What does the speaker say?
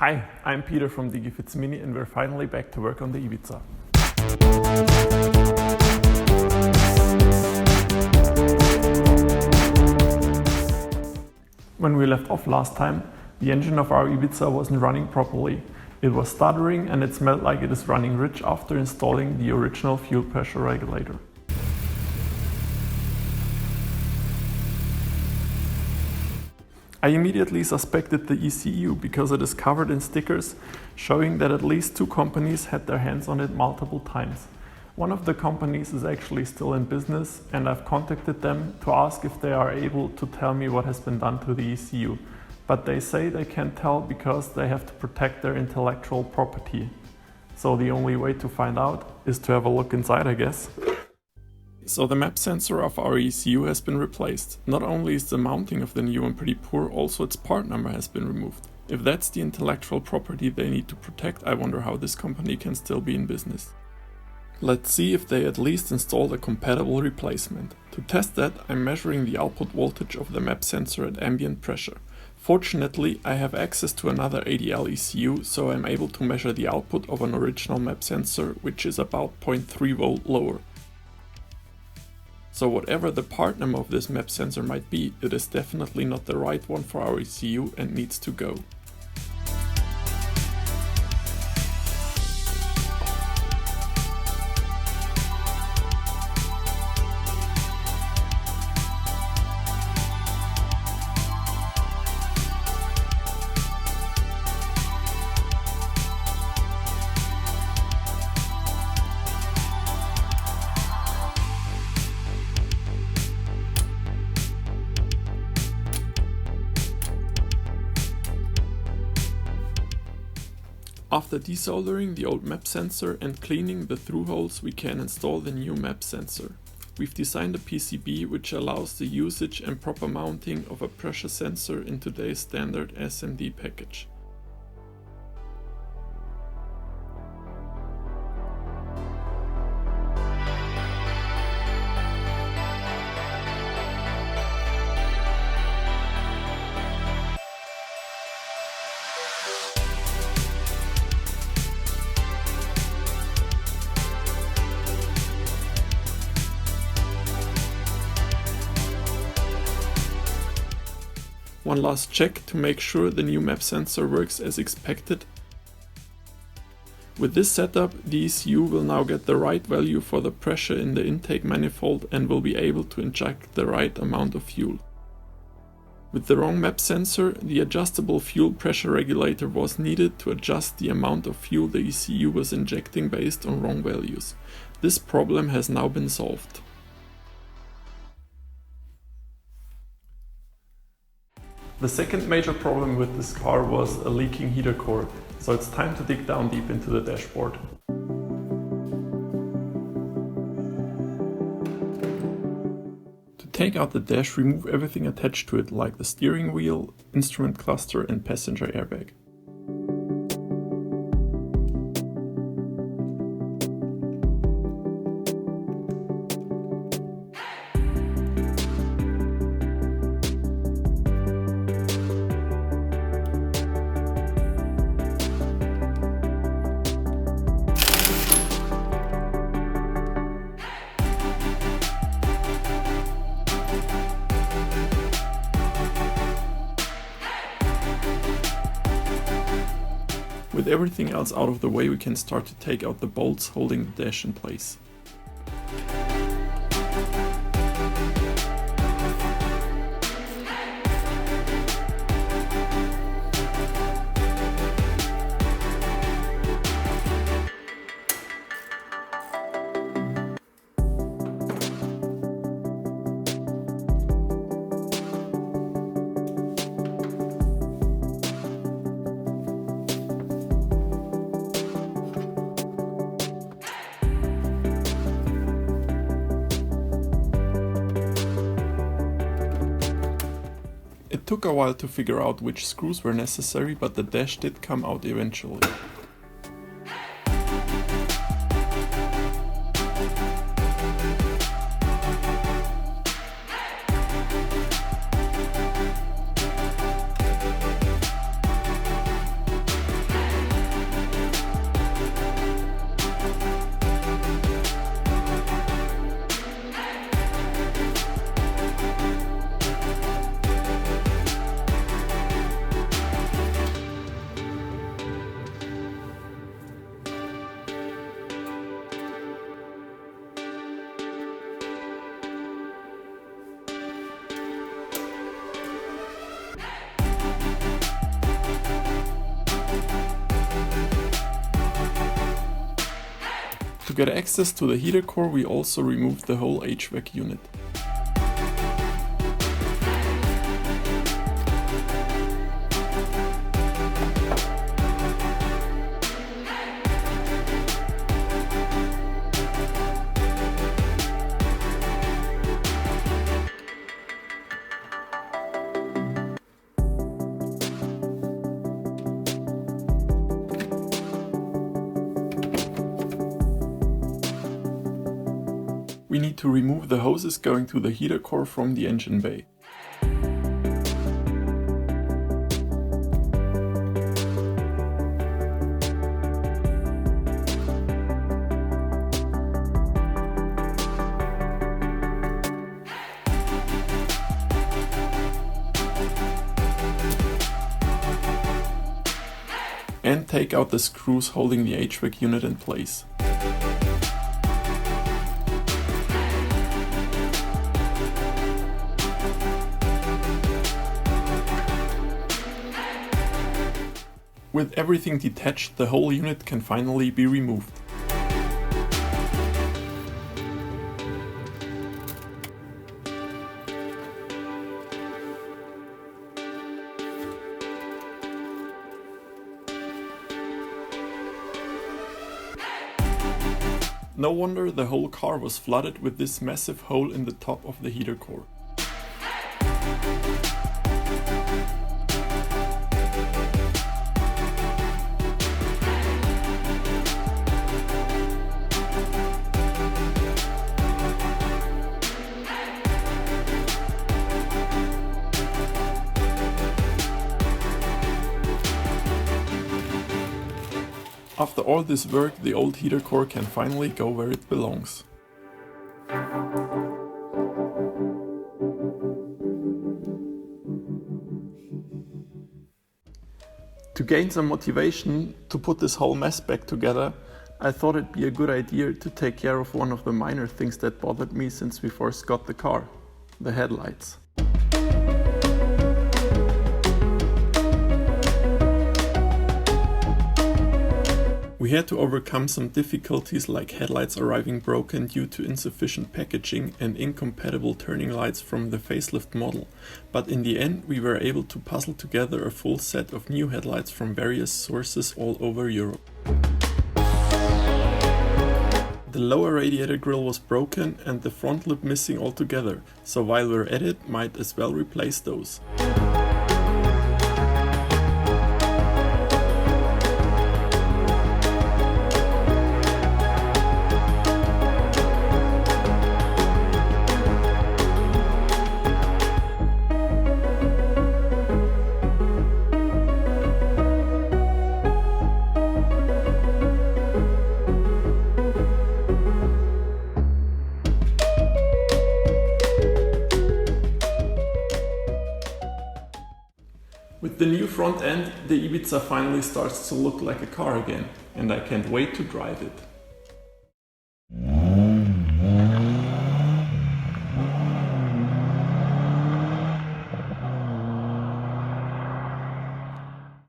Hi, I'm Peter from DigiFits Mini and we're finally back to work on the Ibiza. When we left off last time, the engine of our Ibiza wasn't running properly. It was stuttering and it smelled like it is running rich after installing the original fuel pressure regulator. I immediately suspected the ECU because it is covered in stickers showing that at least 2 companies had their hands on it multiple times. One of the companies is actually still in business and I've contacted them to ask if they are able to tell me what has been done to the ECU. But they say they can't tell because they have to protect their intellectual property. So the only way to find out is to have a look inside, I guess. So the map sensor of our ECU has been replaced. Not only is the mounting of the new one pretty poor, also its part number has been removed. If that's the intellectual property they need to protect, I wonder how this company can still be in business. Let's see if they at least installed a compatible replacement. To test that, I'm measuring the output voltage of the map sensor at ambient pressure. Fortunately, I have access to another ADL ECU, so I'm able to measure the output of an original map sensor, which is about 0.3 volt lower. So whatever the part number of this map sensor might be, it is definitely not the right one for our ECU and needs to go. After desoldering the old map sensor and cleaning the through holes, we can install the new map sensor. We've designed a PCB which allows the usage and proper mounting of a pressure sensor in today's standard SMD package. One last check to make sure the new map sensor works as expected. With this setup, the ECU will now get the right value for the pressure in the intake manifold and will be able to inject the right amount of fuel. With the wrong map sensor, the adjustable fuel pressure regulator was needed to adjust the amount of fuel the ECU was injecting based on wrong values. This problem has now been solved. The second major problem with this car was a leaking heater core, so it's time to dig down deep into the dashboard. To take out the dash, remove everything attached to it, like the steering wheel, instrument cluster and passenger airbag. With everything else out of the way, we can start to take out the bolts holding the dash in place. It took a while to figure out which screws were necessary, but the dash did come out eventually. To get access to the heater core, we also removed the whole HVAC unit. We need to remove the hoses going to the heater core from the engine bay. And take out the screws holding the HVAC unit in place. With everything detached, the whole unit can finally be removed. No wonder the whole car was flooded with this massive hole in the top of the heater core. After all this work, the old heater core can finally go where it belongs. To gain some motivation to put this whole mess back together, I thought it'd be a good idea to take care of one of the minor things that bothered me since we first got the car: the headlights. We had to overcome some difficulties like headlights arriving broken due to insufficient packaging and incompatible turning lights from the facelift model, but in the end we were able to puzzle together a full set of new headlights from various sources all over Europe. The lower radiator grille was broken and the front lip missing altogether, so while we're at it, might as well replace those. With the new front end, the Ibiza finally starts to look like a car again, and I can't wait to drive it.